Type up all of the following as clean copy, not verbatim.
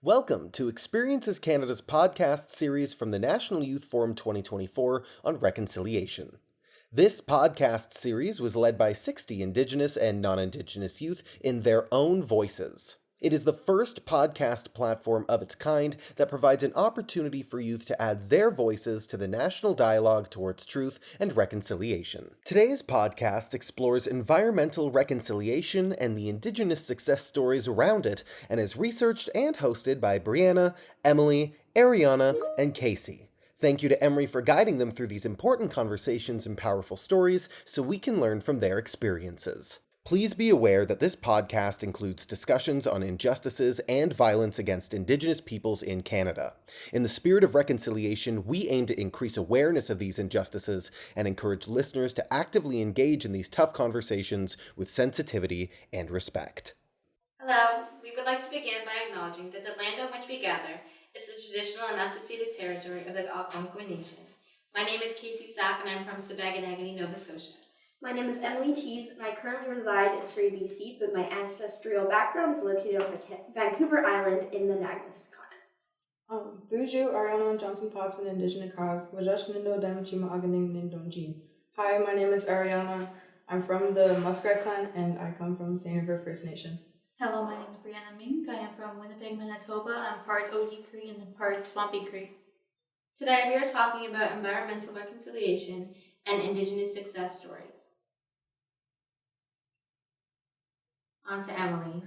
Welcome to Experiences Canada's podcast series from the National Youth Forum 2024 on reconciliation. This podcast series was led by 60 Indigenous and non-Indigenous youth in their own voices. It is the first podcast platform of its kind that provides an opportunity for youth to add their voices to the national dialogue towards truth and reconciliation. Today's podcast explores environmental reconciliation and the Indigenous success stories around it, and is researched and hosted by Brianna, Emily, Ariana, and Casey. Thank you to Emery for guiding them through these important conversations and powerful stories so we can learn from their experiences. Please be aware that this podcast includes discussions on injustices and violence against Indigenous peoples in Canada. In the spirit of reconciliation, we aim to increase awareness of these injustices and encourage listeners to actively engage in these tough conversations with sensitivity and respect. Hello, we would like to begin by acknowledging that the land on which we gather is the traditional and unceded territory of the Algonquin Nation. My name is Casey Sack and I'm from Sabaganagani, Nova Scotia. My name is Emily Tees, and I currently reside in Surrey, BC, but my ancestral background is located on Vancouver Island in the Nagnus clan. Buju Ariana Johnson Potson Indigenous cause Wajash Nindo Damchima Aganing Nindonji. Hi, my name is Ariana. I'm from the Muskrat clan and I come from St. River First Nation. Hello, my name is Brianna Mink. I am from Winnipeg, Manitoba. I'm part Oji Cree and part Swampy Cree. Today we are talking about environmental reconciliation and Indigenous success stories. On to Emily.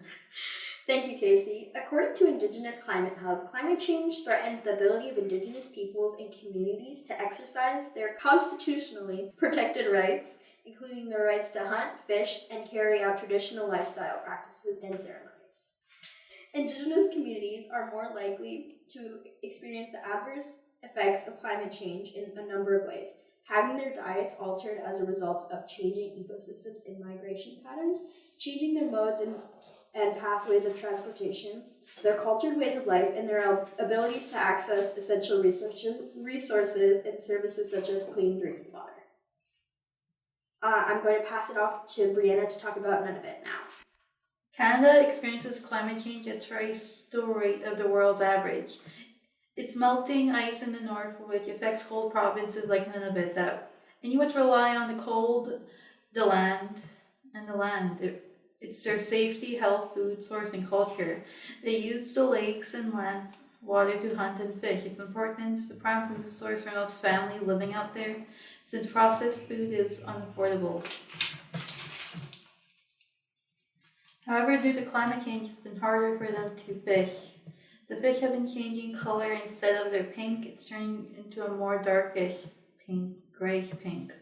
Thank you, Casey. According to Indigenous Climate Hub, climate change threatens the ability of Indigenous peoples and communities to exercise their constitutionally protected rights, including their rights to hunt, fish, and carry out traditional lifestyle practices and ceremonies. Indigenous communities are more likely to experience the adverse effects of climate change in a number of ways, having their diets altered as a result of changing ecosystems and migration patterns, changing their modes and pathways of transportation, their cultured ways of life, and their abilities to access essential resources and services such as clean drinking water. I'm going to pass it off to Brianna to talk about none of it now. Canada experiences climate change at twice the rate of the world's average. It's melting ice in the north, which affects cold provinces like Nunavut. That Inuits rely on the cold, the land. It's their safety, health, food source, and culture. They use the lakes and lands water to hunt and fish. It's important. It's the prime food source for most families living out there, since processed food is unaffordable. However, due to climate change, it's been harder for them to fish. The fish have been changing color. Instead of their pink, it's turning into a more darkish pink, grayish pink.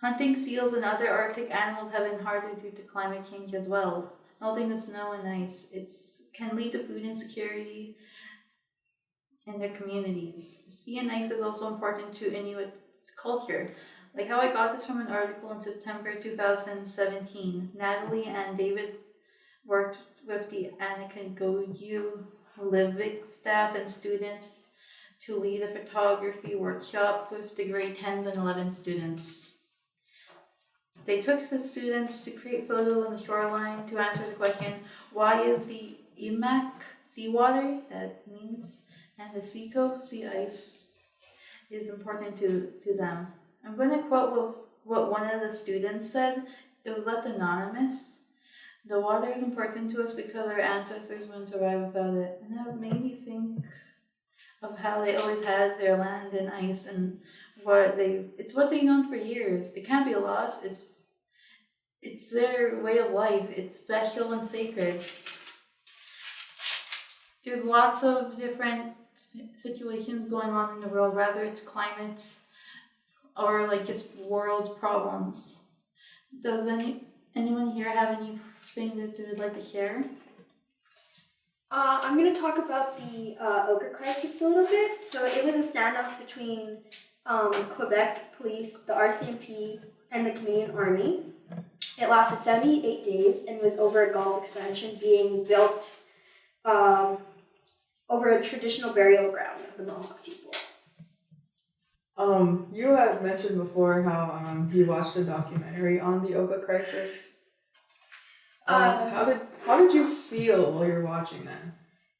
Hunting seals and other Arctic animals have been harder due to climate change as well. Melting the snow and ice can lead to food insecurity in their communities. Sea and ice is also important to Inuit culture. Like how I got this from an article in September 2017. Natalie and David worked with the Anakangoju Livik staff and students to lead a photography workshop with the grade 10s and 11 students. They took the students to create photos on the shoreline to answer the question, why is the Imak seawater, that means, and the Siko, sea ice, is important to them. I'm going to quote what one of the students said. It was left anonymous. The water is important to us because our ancestors wouldn't survive without it. And that made me think of how they always had their land and ice and it's what they've known for years. It can't be lost. It's their way of life. It's special and sacred. There's lots of different situations going on in the world, whether it's climate or like just world problems. Does anyone here have anything that they would like to share? I'm going to talk about the ochre crisis a little bit. So it was a standoff between Quebec police, the RCMP, and the Canadian Army. It lasted 78 days and was over a golf expansion being built over a traditional burial ground of the Mohawk people. You had mentioned before how you watched a documentary on the Oka crisis. How did you feel while you were watching that?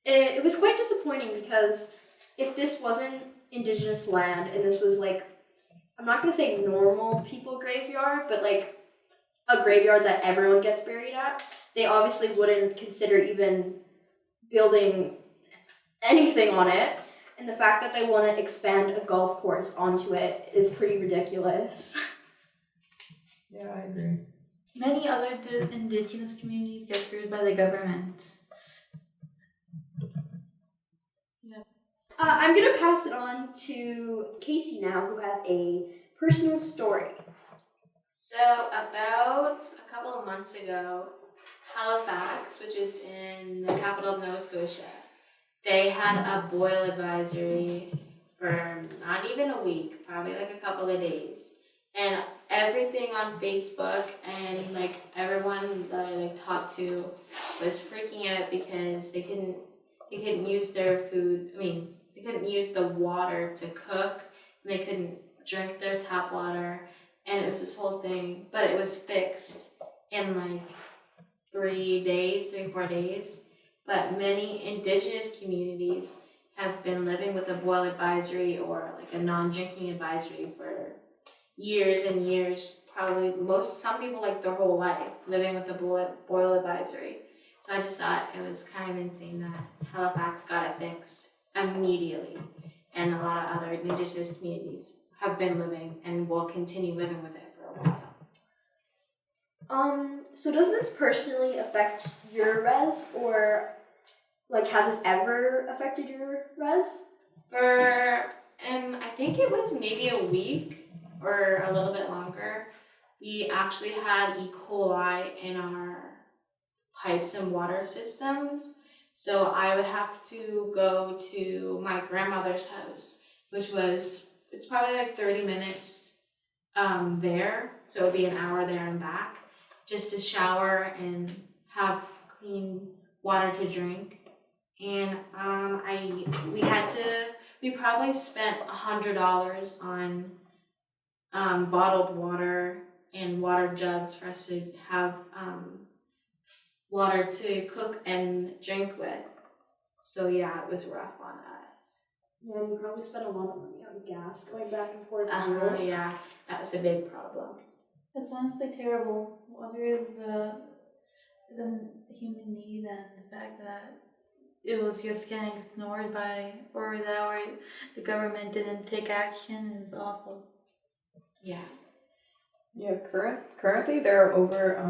it was quite disappointing because if this wasn't Indigenous land and this was like, I'm not going to say normal people graveyard, but like a graveyard that everyone gets buried at, they obviously wouldn't consider even building anything on it. And the fact that they want to expand a golf course onto it is pretty ridiculous. Yeah, I agree. Many other indigenous communities get screwed by the government. I'm going to pass it on to Casey now, who has a personal story. So about a couple of months ago, Halifax, which is in the capital of Nova Scotia, they had a boil advisory for not even a week, probably like a couple of days. And everything on Facebook and like everyone that I like talked to was freaking out because they couldn't use their food. I mean, they couldn't use the water to cook, and they couldn't drink their tap water, and it was this whole thing. But it was fixed in like 3-4 days. But many Indigenous communities have been living with a boil advisory or like a non-drinking advisory for years and years. Probably some people like their whole life living with a boil advisory. So I just thought it was kind of insane that Halifax got it fixed immediately, and a lot of other Indigenous communities have been living and will continue living with it for a while. So does this personally affect your res, or like has this ever affected your res? For I think it was maybe a week or a little bit longer, we actually had E. coli in our pipes and water systems. So I would have to go to my grandmother's house, it's probably like 30 minutes there. So it would be an hour there and back, just to shower and have clean water to drink. And we probably spent $100 on bottled water and water jugs for us to have water to cook and drink with. So yeah, it was rough on us. Yeah, and you probably spent a lot of money on gas going back and forth. Yeah, that was a big problem. It's honestly terrible. Water is a human need, and the fact that it was just getting ignored or the government didn't take action is awful. Yeah. Yeah, currently there are over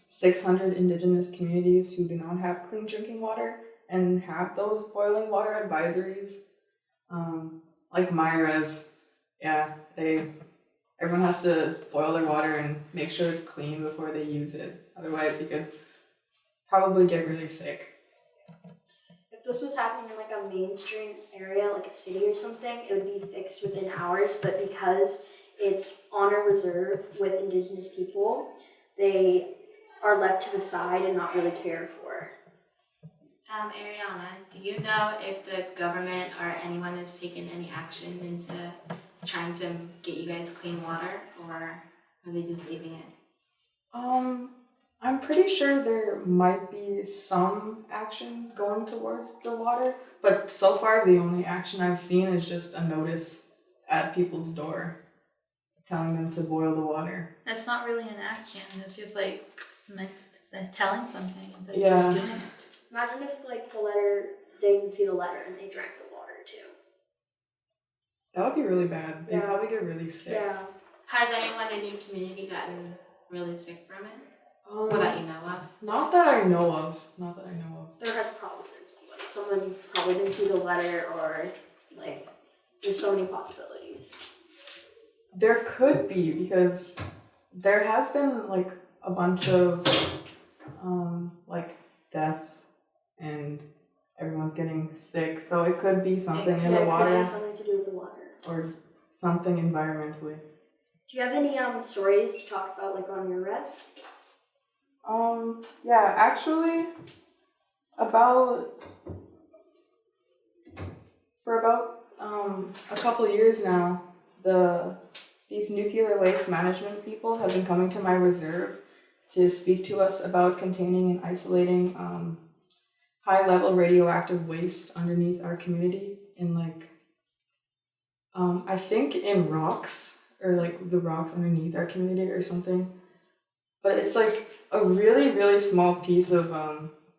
600 Indigenous communities who do not have clean drinking water and have those boiling water advisories. Like my res, yeah, everyone has to boil their water and make sure it's clean before they use it. Otherwise, you could probably get really sick. If this was happening in like a mainstream area, like a city or something, it would be fixed within hours. But because it's on a reserve with Indigenous people, they are left to the side and not really cared for. Ariana, do you know if the government or anyone has taken any action into trying to get you guys clean water, or are they just leaving it? I'm pretty sure there might be some action going towards the water, but so far the only action I've seen is just a notice at people's door telling them to boil the water. That's not really an action. It's just like telling something instead of Yeah. just doing it. Imagine if like they didn't see the letter and they drank the water too. That would be really bad. They'd Yeah. probably get really sick. Yeah. Has anyone in your community gotten really sick from it? Or that you know of? Not that I know of. There has probably been somebody. Someone probably didn't see the letter, or like there's so many possibilities. There could be, because there has been like a bunch of like deaths and everyone's getting sick, so it could be something in the It could water have something to do with the water. or something environmentally. Do you have any stories to talk about like on your res? Yeah, actually, for about a couple years now, these nuclear waste management people have been coming to my reserve to speak to us about containing and isolating high-level radioactive waste underneath our community in like I think in rocks or like the rocks underneath our community or something. But it's like a really, really small piece of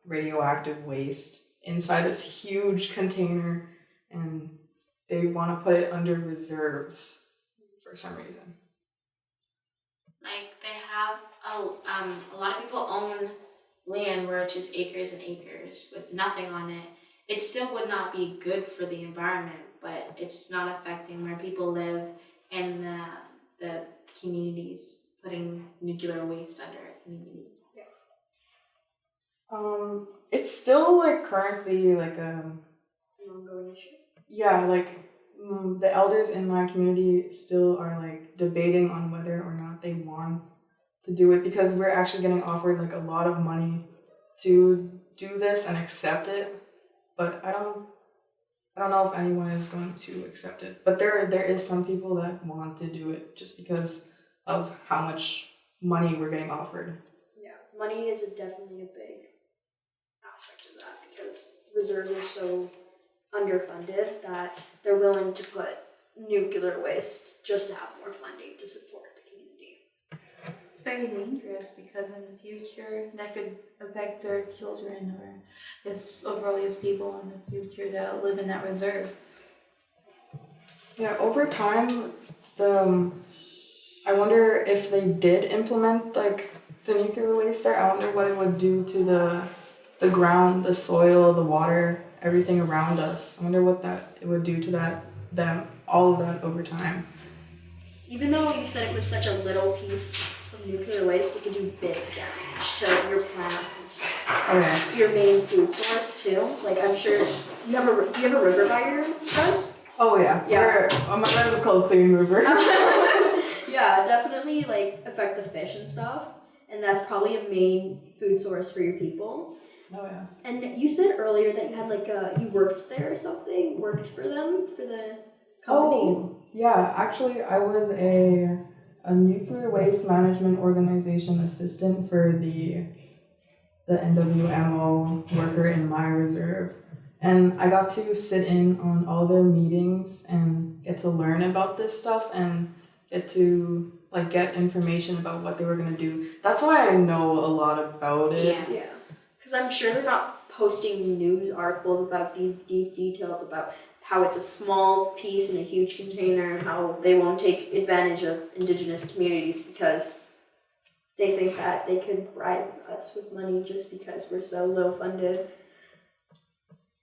radioactive waste inside this huge container, and they want to put it under reserves for some reason. Like they have a lot of people own land where it's just acres and acres with nothing on it. It still would not be good for the environment, but it's not affecting where people live and the communities putting nuclear waste under a community. It's still like currently like An ongoing issue. yeah, like the elders in my community still are like debating on whether or not they want to do it, because we're actually getting offered like a lot of money to do this and accept it, but I don't know if anyone is going to accept it. But there is some people that want to do it just because of how much money we're getting offered. Yeah, money is definitely a big aspect of that because reserves are so underfunded that they're willing to put nuclear waste just to have more funding to support the community. It's very dangerous because in the future that could affect their children or just overall just people in the future that live in that reserve. Yeah, over time, I wonder if they did implement like the nuclear waste there. I wonder what it would do to the ground, the soil, the water, everything around us. I wonder what it would do to all of that over time. Even though you said it was such a little piece of nuclear waste, it could do big damage to your plants and stuff. Okay. Your main food source too. Like I'm sure do you have a river by your house? Oh yeah. Yeah. My friend is called Sane River. Yeah, definitely like affect the fish and stuff. And that's probably a main food source for your people. Oh yeah. And you said earlier that you had like you worked there or something, worked for them, for the company. Oh, yeah. Actually, I was a nuclear waste management organization assistant for the NWMO worker in my reserve. And I got to sit in on all their meetings and get to learn about this stuff and get to like get information about what they were gonna do. That's why I know a lot about it. Yeah. Because I'm sure they're not posting news articles about these deep details about how it's a small piece in a huge container and how they won't take advantage of Indigenous communities because they think that they could bribe us with money just because we're so low funded.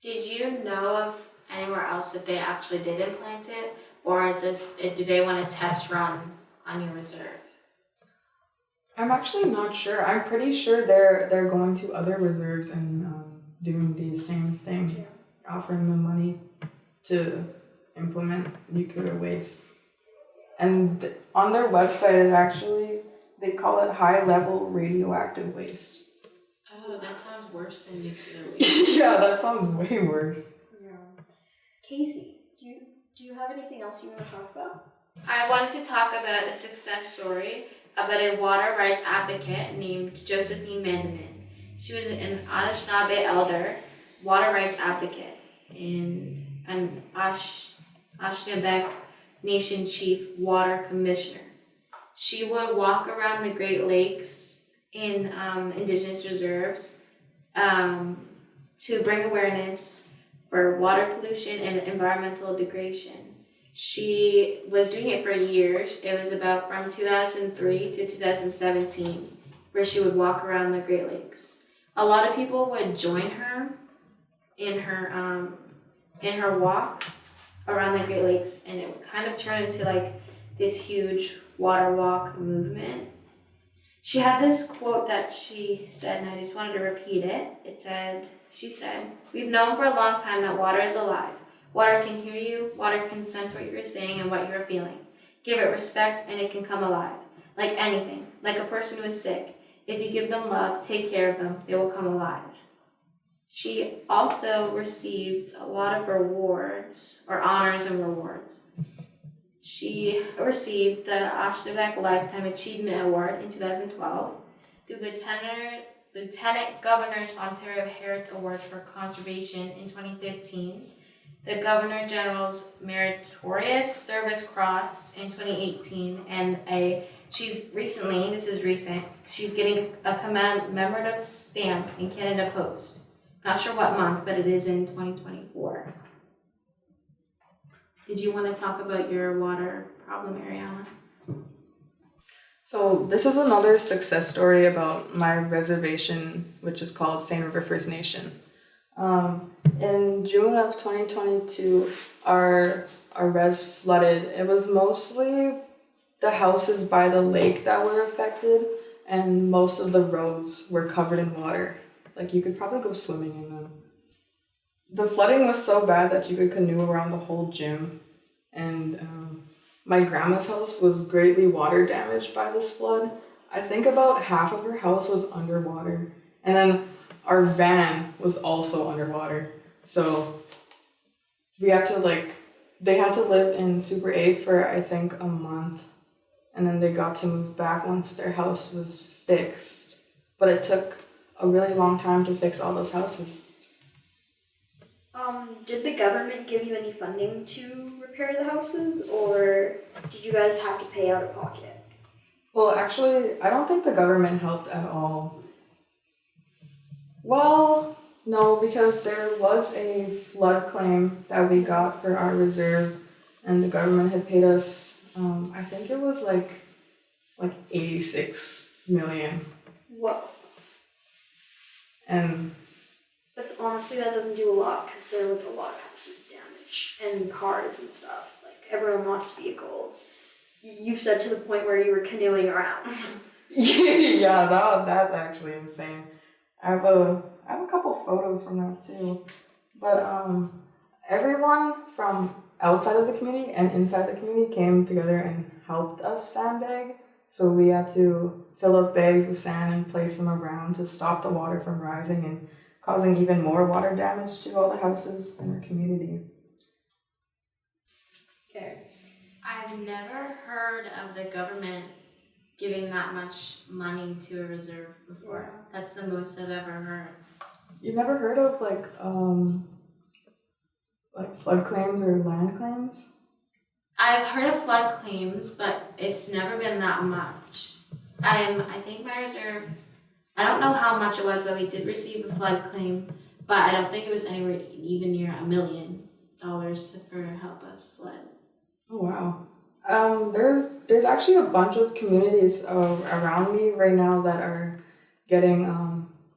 Did you know of anywhere else that they actually did implant it, or do they want to test run on your reserve? I'm actually not sure. I'm pretty sure they're going to other reserves and doing the same thing, offering them money to implement nuclear waste. And on their website, they call it high-level radioactive waste. Oh, that sounds worse than nuclear waste. Yeah, that sounds way worse. Yeah. Casey, do you have anything else you want to talk about? I wanted to talk about a success story about a water rights advocate named Josephine Mandamin. She was an Anishinaabe elder, water rights advocate, and an Anishinaabe Nation chief water commissioner. She would walk around the Great Lakes in Indigenous reserves to bring awareness for water pollution and environmental degradation. She was doing it for years. It was about from 2003 to 2017, where she would walk around the Great Lakes. A lot of people would join her in her walks around the Great Lakes, and it would kind of turn into like this huge water walk movement. She had this quote that she said, and I just wanted to repeat it. She said, "We've known for a long time that water is alive. Water can hear you, water can sense what you're saying and what you're feeling. Give it respect and it can come alive. Like anything, like a person who is sick. If you give them love, take care of them, they will come alive." She also received a lot of rewards, or honors and rewards. She received the Anishinaabe Lifetime Achievement Award in 2012 through the Lieutenant Governor's Ontario Heritage Award for Conservation in 2015, the Governor General's Meritorious Service Cross in 2018, and she's getting a commemorative stamp in Canada Post. Not sure what month, but it is in 2024. Did you want to talk about your water problem, Ariana? So this is another success story about my reservation, which is called St. River First Nation. In June of 2022, our res flooded. It was mostly the houses by the lake that were affected, and most of the roads were covered in water. Like, you could probably go swimming in them. The flooding was so bad that you could canoe around the whole gym, and my grandma's house was greatly water damaged by this flood. I think about half of her house was underwater, and then our van was also underwater. So they had to live in Super 8 for, I think, a month, and then they got to move back once their house was fixed. But it took a really long time to fix all those houses. Did the government give you any funding to repair the houses, or did you guys have to pay out of pocket? Well, actually, I don't think the government helped at all. Well, no, because there was a flood claim that we got for our reserve, and the government had paid us, I think it was like 86 million. Whoa. But honestly, that doesn't do a lot, because there was a lot of houses damaged, and cars and stuff. Like, everyone lost vehicles. You said to the point where you were canoeing around. Yeah, that's actually insane. I have a couple photos from that too. But everyone from outside of the community and inside the community came together and helped us sandbag. So we had to fill up bags with sand and place them around to stop the water from rising and causing even more water damage to all the houses in our community. Okay. I've never heard of the government giving that much money to a reserve before. Yeah. That's the most I've ever heard. You've never heard of like flood claims or land claims? I've heard of flood claims, but it's never been that much. I think my reserve, I don't know how much it was, but we did receive a flood claim, but I don't think it was anywhere even near $1 million for help us flood. Oh wow. There's actually a bunch of communities around me right now that are getting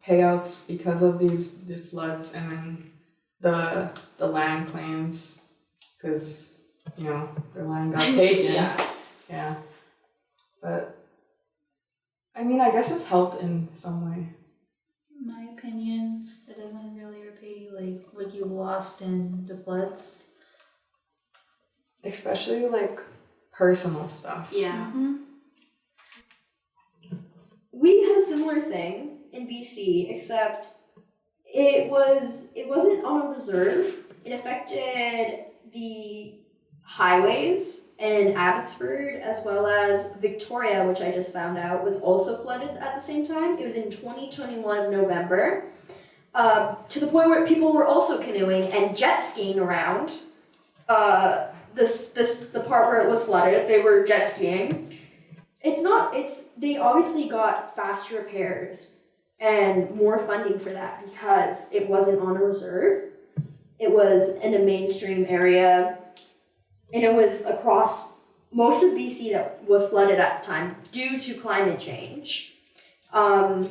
payouts because of the floods, and then the land claims, because their land got taken. Yeah. But I mean, I guess it's helped in some way. In my opinion, it doesn't really repay like what you lost in the floods. Especially like personal stuff. Yeah. Mm-hmm. We had a similar thing in BC, except it wasn't on a reserve. It affected the highways in Abbotsford, as well as Victoria, which I just found out was also flooded at the same time. It was in 2021 of November, to the point where people were also canoeing and jet skiing around. The part where it was flooded, they were jet skiing. They obviously got fast repairs and more funding for that because it wasn't on a reserve. It was in a mainstream area, and it was across most of BC that was flooded at the time due to climate change. And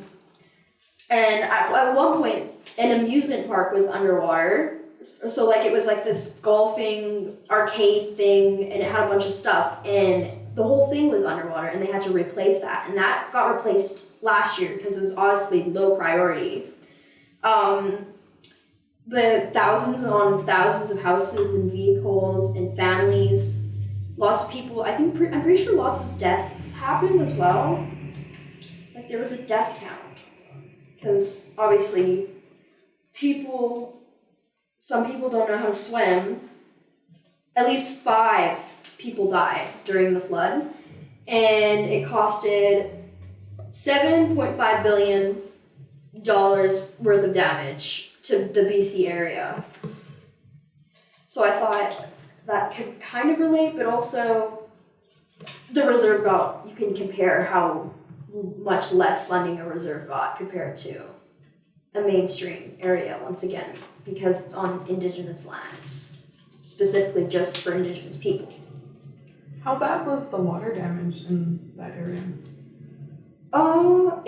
at one point, an amusement park was underwater. So like it was like this golfing arcade thing, and it had a bunch of stuff, and the whole thing was underwater, and they had to replace that, and that got replaced last year because it was obviously low priority. The thousands on thousands of houses and vehicles and families, lots of people. I'm pretty sure lots of deaths happened as well. Like there was a death count because obviously some people don't know how to swim. At least 5 people died during the flood, and it costed $7.5 billion worth of damage to the BC area. So I thought that could kind of relate, but also the reserve got, you can compare how much less funding a reserve got compared to a mainstream area, once again, because it's on Indigenous lands, specifically just for Indigenous people. How bad was the water damage in that area?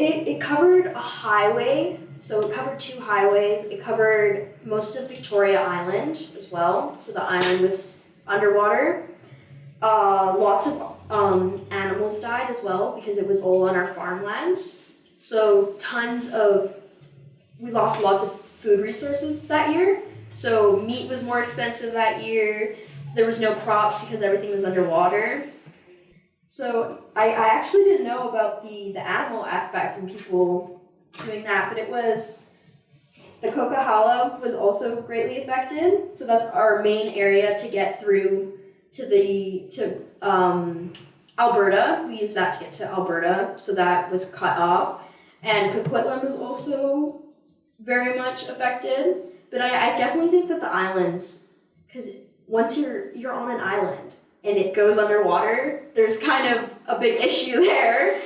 It covered a highway, so it covered 2 highways. It covered most of Victoria Island as well, so the island was underwater. Lots of animals died as well because it was all on our farmlands. So we lost lots of food resources that year. So meat was more expensive that year. There was no crops because everything was underwater. So I actually didn't know about the animal aspect and people doing that, but it was, the Coquihalla was also greatly affected. So that's our main area to get through to Alberta. We use that to get to Alberta, so that was cut off. And Coquitlam was also very much affected. But I definitely think that the islands, because once you're on an island and it goes underwater, there's kind of a big issue there.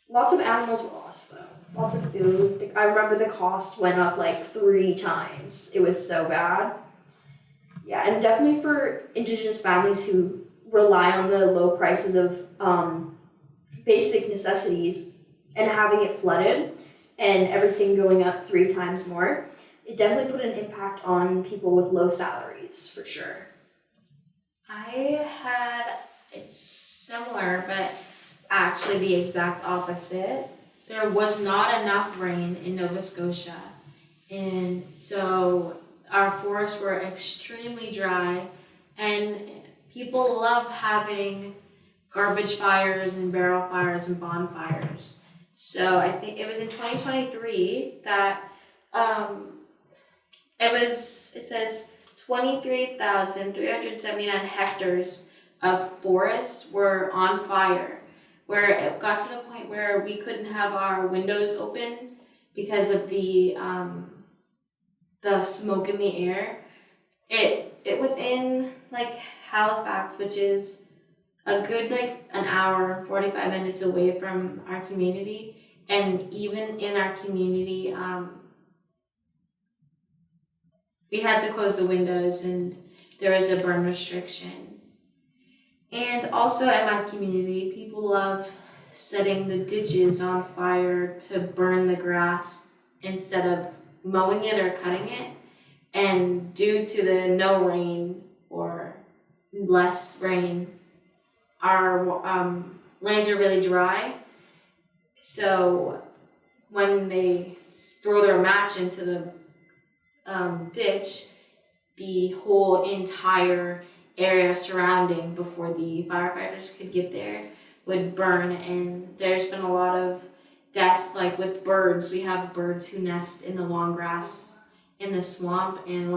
Lots of animals were lost though. Lots of food. I remember the cost went up like 3 times. It was so bad. Yeah, and definitely for Indigenous families who rely on the low prices of basic necessities and having it flooded and everything going up 3 times more, it definitely put an impact on people with low salaries, for sure. It's similar, but actually the exact opposite. There was not enough rain in Nova Scotia, and so our forests were extremely dry, and people love having garbage fires and barrel fires and bonfires. So I think it was in 2023 that it says 23,379 hectares of forests were on fire, where it got to the point where we couldn't have our windows open because of the smoke in the air. It was in like Halifax, which is a good like an hour, 45 minutes away from our community, and even in our community, we had to close the windows and there was a burn restriction. And also in my community, people love setting the ditches on fire to burn the grass instead of mowing it or cutting it. And due to the no rain or less rain, our lands are really dry. So when they throw their match into the ditch, the whole entire area surrounding before the firefighters could get there would burn. And there's been a lot of death, like with birds. We have birds who nest in the long grass in the swamp, and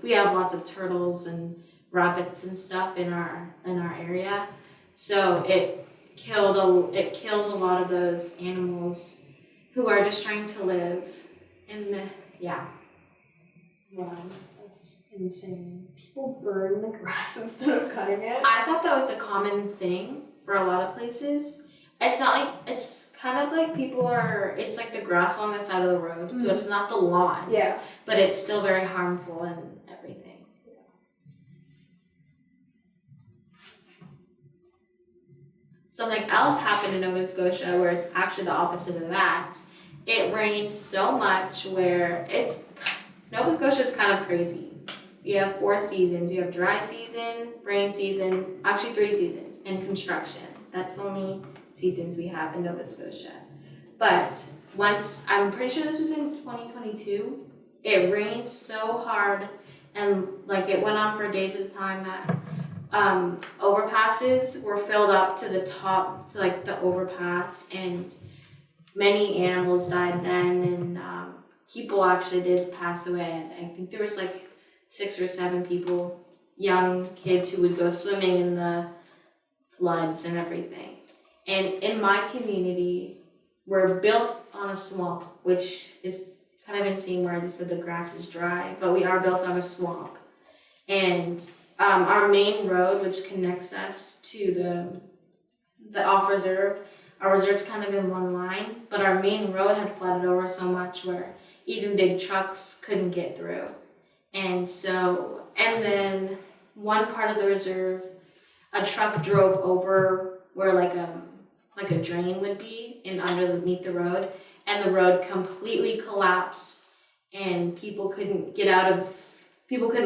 we have lots of turtles and rabbits and stuff in our area. So it kills a lot of those animals who are just trying to live in the Wow, that's insane. People burn the grass instead of cutting it. I thought that was a common thing for a lot of places. It's not like, it's kind of like it's like the grass along the side of the road, so it's not the lawns, Yeah. but it's still very harmful and everything. Something else happened in Nova Scotia where it's actually the opposite of that. It rained so much where Nova Scotia is kind of crazy. You have 4 seasons. You have dry season, rain season, actually 3 seasons, and construction. That's the only seasons we have in Nova Scotia. But I'm pretty sure this was in 2022, it rained so hard and like it went on for days at a time that overpasses were filled up to the top, to like the overpass, and many animals died then, and people actually did pass away. I think there was like 6 or 7 people, young kids who would go swimming in the floods and everything. And in my community, we're built on a swamp, which is kind of insane where they said the grass is dry, but we are built on a swamp. And our main road, which connects us to the off reserve, our reserve's kind of in one line, but our main road had flooded over so much where even big trucks couldn't get through. And then one part of the reserve, a truck drove over where like a drain would be and underneath the road, and the road completely collapsed, and people couldn't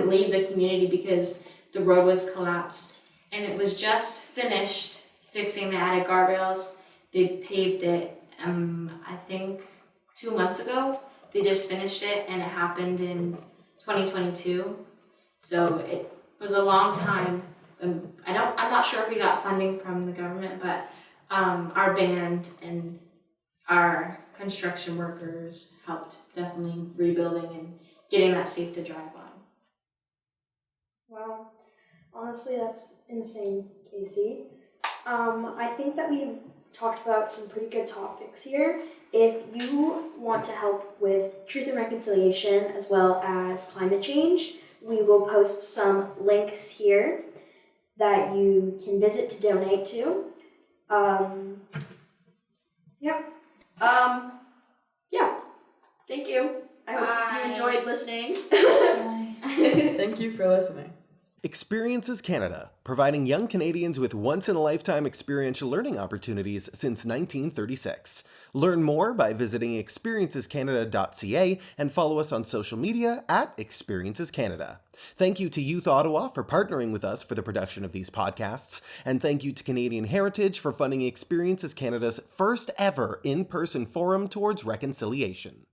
leave the community because the road was collapsed. And it was just finished fixing the attic guardrails. They paved it, I think 2 months ago. They just finished it, and it happened in 2022. So it was a long time. I'm not sure if we got funding from the government, but our band and our construction workers helped definitely rebuilding and getting that safe to drive on. Wow. Honestly, that's insane, Casey. I think that we've talked about some pretty good topics here. If you want to help with truth and reconciliation as well as climate change, we will post some links here that you can visit to donate to. Yeah. Thank you. I hope you enjoyed listening. Thank you for listening. Experiences Canada, providing young Canadians with once-in-a-lifetime experiential learning opportunities since 1936. Learn more by visiting experiencescanada.ca and follow us on social media at Experiences Canada. Thank you to Youth Ottawa for partnering with us for the production of these podcasts, and thank you to Canadian Heritage for funding Experiences Canada's first ever in-person forum towards reconciliation.